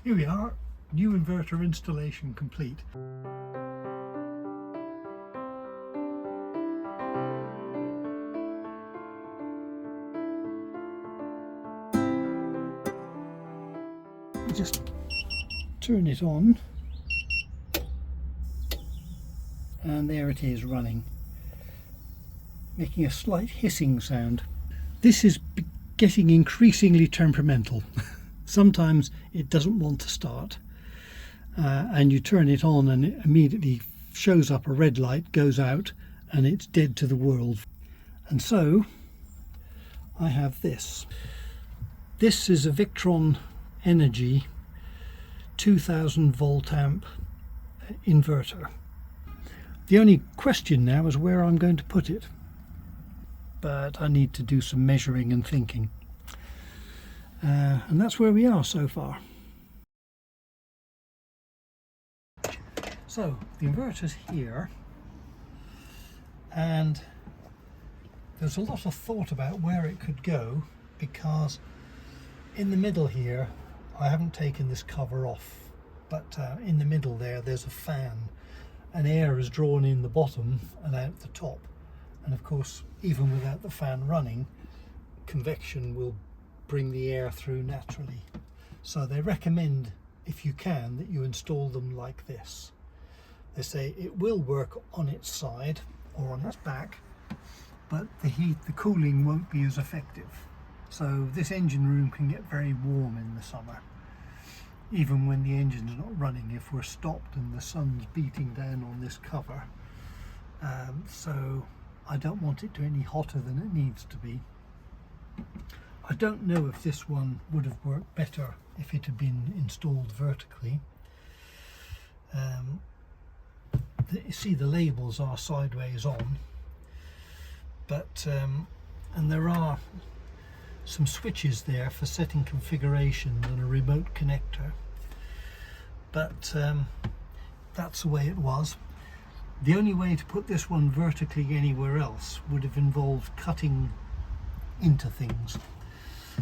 Here we are, new inverter installation complete. Just turn it on and there it is running, making a slight hissing sound. This is getting increasingly temperamental. Sometimes it doesn't want to start, and you turn it on and it immediately shows up a red light, goes out, and it's dead to the world. And so I have this. This is a Victron Energy 2000 volt amp inverter. The only question now is where I'm going to put it, but I need to do some measuring and thinking, and that's where we are so far. So the inverter's here, and there's a lot of thought about where it could go, because in the middle here I haven't taken this cover off, but in the middle there's a fan, and air is drawn in the bottom and out the top, and of course even without the fan running, convection will bring the air through naturally. So they recommend, if you can, that you install them like this. They say it will work on its side or on its back, but the cooling won't be as effective. So this engine room can get very warm in the summer, even when the engine's not running, if we're stopped and the sun's beating down on this cover. So I don't want it to be any hotter than it needs to be. I don't know if this one would have worked better if it had been installed vertically. You see the labels are sideways on, but and there are some switches there for setting configuration and a remote connector, but that's the way it was. The only way to put this one vertically anywhere else would have involved cutting into things.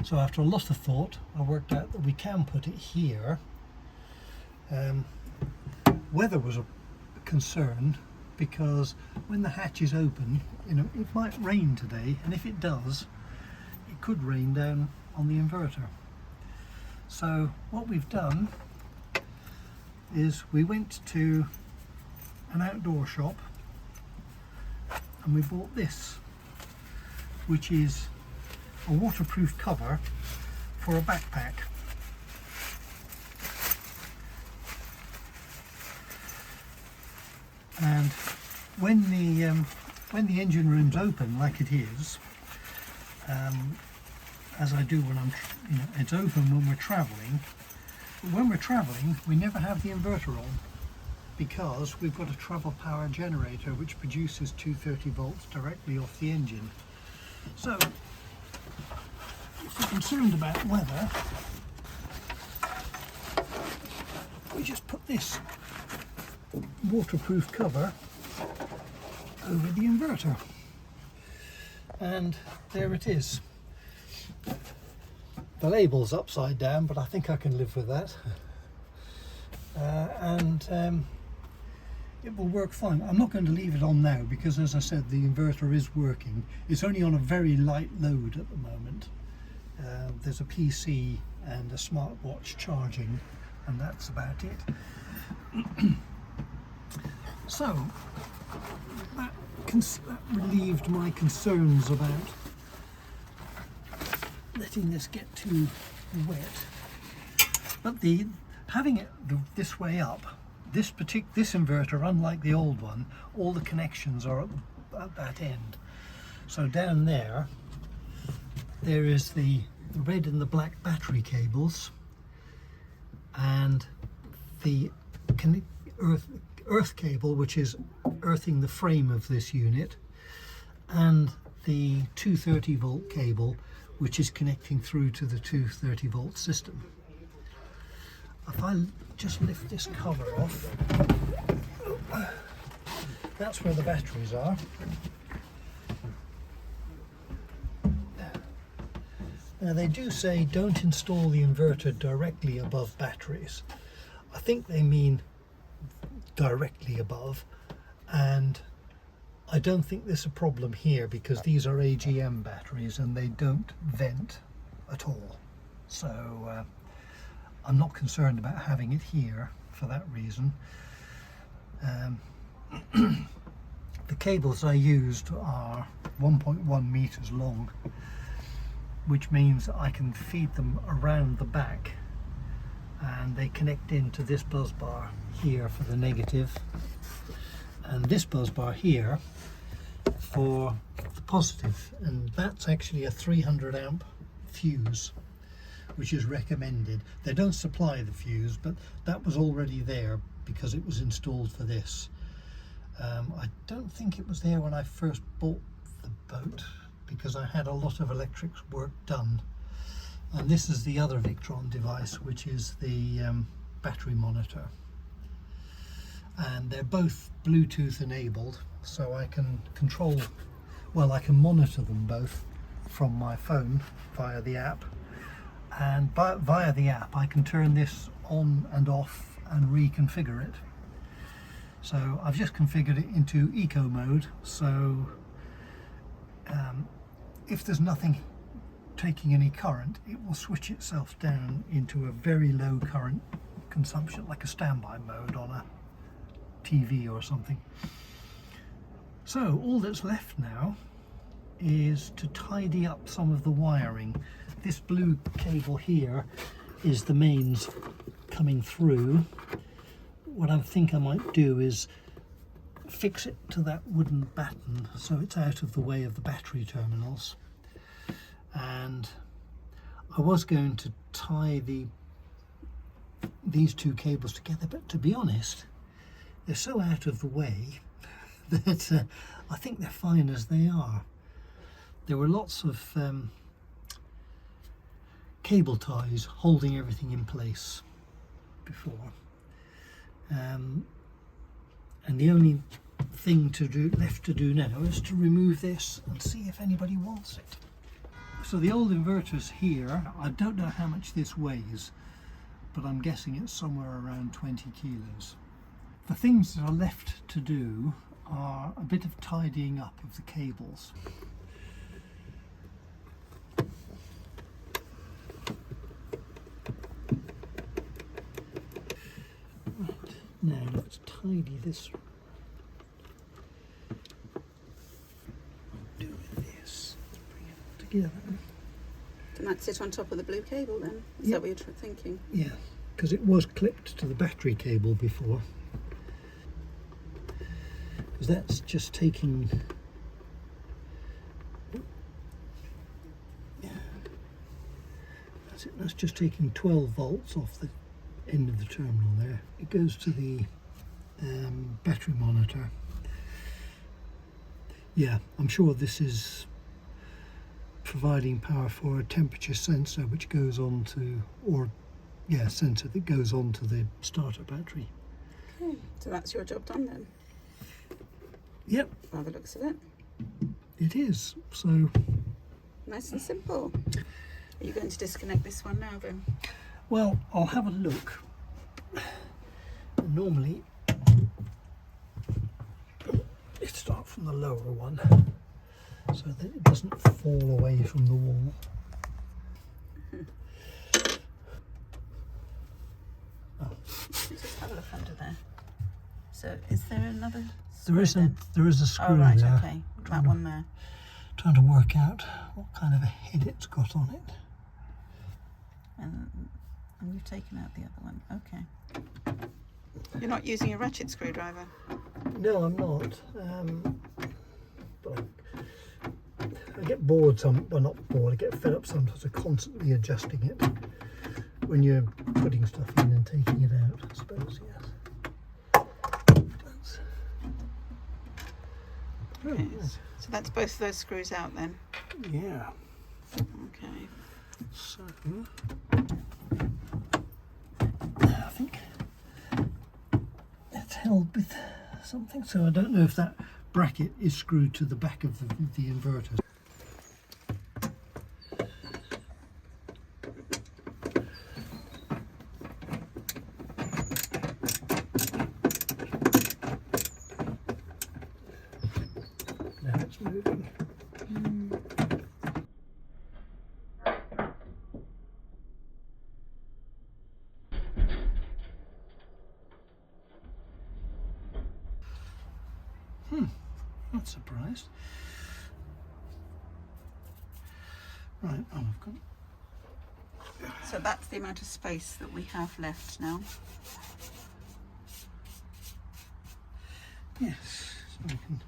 So after a lot of thought, I worked out that we can put it here. Weather was a concern, because when the hatch is open, you know, it might rain today, and if it does, it could rain down on the inverter. So what we've done is we went to an outdoor shop and we bought this, which is a waterproof cover for a backpack. And when the engine room's open, like it is, as I do when it's open when we're travelling. But when we're travelling, we never have the inverter on, because we've got a travel power generator which produces 230 volts directly off the engine. So if we're concerned about weather, we just put this waterproof cover over the inverter, and there it is. The label's upside down, but I think I can live with that, and it will work fine. I'm not going to leave it on now, because as I said, the inverter is working. It's only on a very light load at the moment. There's a PC and a smartwatch charging, and that's about it. So that relieved my concerns about letting this get too wet. But having it this way up, this inverter, unlike the old one, all the connections are at that end. So down there is the red and the black battery cables, and the earth cable, which is earthing the frame of this unit, and the 230 volt cable, which is connecting through to the 230 volt system. If I just lift this cover off, that's where the batteries are. Now they do say don't install the inverter directly above batteries. I think they mean directly above, and I don't think there's a problem here because these are AGM batteries and they don't vent at all. So I'm not concerned about having it here for that reason. The cables I used are 1.1 meters long, which means I can feed them around the back, and they connect into this buzz bar here for the negative, and this buzz bar here for the positive, and that's actually a 300 amp fuse, which is recommended. They don't supply the fuse, but that was already there because it was installed for this. I don't think it was there when I first bought the boat because I had a lot of electrics work done. And this is the other Victron device, which is the battery monitor. And they're both Bluetooth enabled, so I can control, well, I can monitor them both from my phone via the app. And via the app I can turn this on and off and reconfigure it. So I've just configured it into eco mode, so if there's nothing taking any current, it will switch itself down into a very low current consumption, like a standby mode on a TV or something. So all that's left now is to tidy up some of the wiring. This blue cable here is the mains coming through. What I think I might do is fix it to that wooden batten so it's out of the way of the battery terminals. And I was going to tie these two cables together, but to be honest, they're so out of the way that I think they're fine as they are. There were lots of cable ties holding everything in place before. And the only thing left to do now is to remove this and see if anybody wants it. So the old inverter's here. I don't know how much this weighs, but I'm guessing it's somewhere around 20 kilos. The things that are left to do are a bit of tidying up of the cables. Now let's tidy this. Do this. Bring it all together. Can that sit on top of the blue cable then? Is that what you're thinking? Yeah, because it was clipped to the battery cable before. Because that's just taking. Yeah. That's it. That's just taking 12 volts off the end of the terminal there. It goes to the battery monitor. Yeah, I'm sure this is providing power for a temperature sensor which goes on to, sensor that goes on to the starter battery. Okay, so that's your job done then? Yep. By the looks of it. It is, so. Nice and simple. Are you going to disconnect this one now then? Well, I'll have a look. Normally, it starts from the lower one so that it doesn't fall away from the wall. Oh. Just have a look under there. So, is there another? There is a screw oh, right, there. Okay, that one there. Trying to work out what kind of a head it's got on it. And you've taken out the other one. Okay. You're not using a ratchet screwdriver? No, I'm not. But I get bored well, not bored, I get fed up sometimes of constantly adjusting it when you're putting stuff in and taking it out, I suppose, yes. Okay. So that's both of those screws out then? Yeah. Okay. So, I think it's held with something, so I don't know if that bracket is screwed to the back of the inverter. Not surprised. Right, oh, I've got... So that's the amount of space that we have left now. Yes, so we can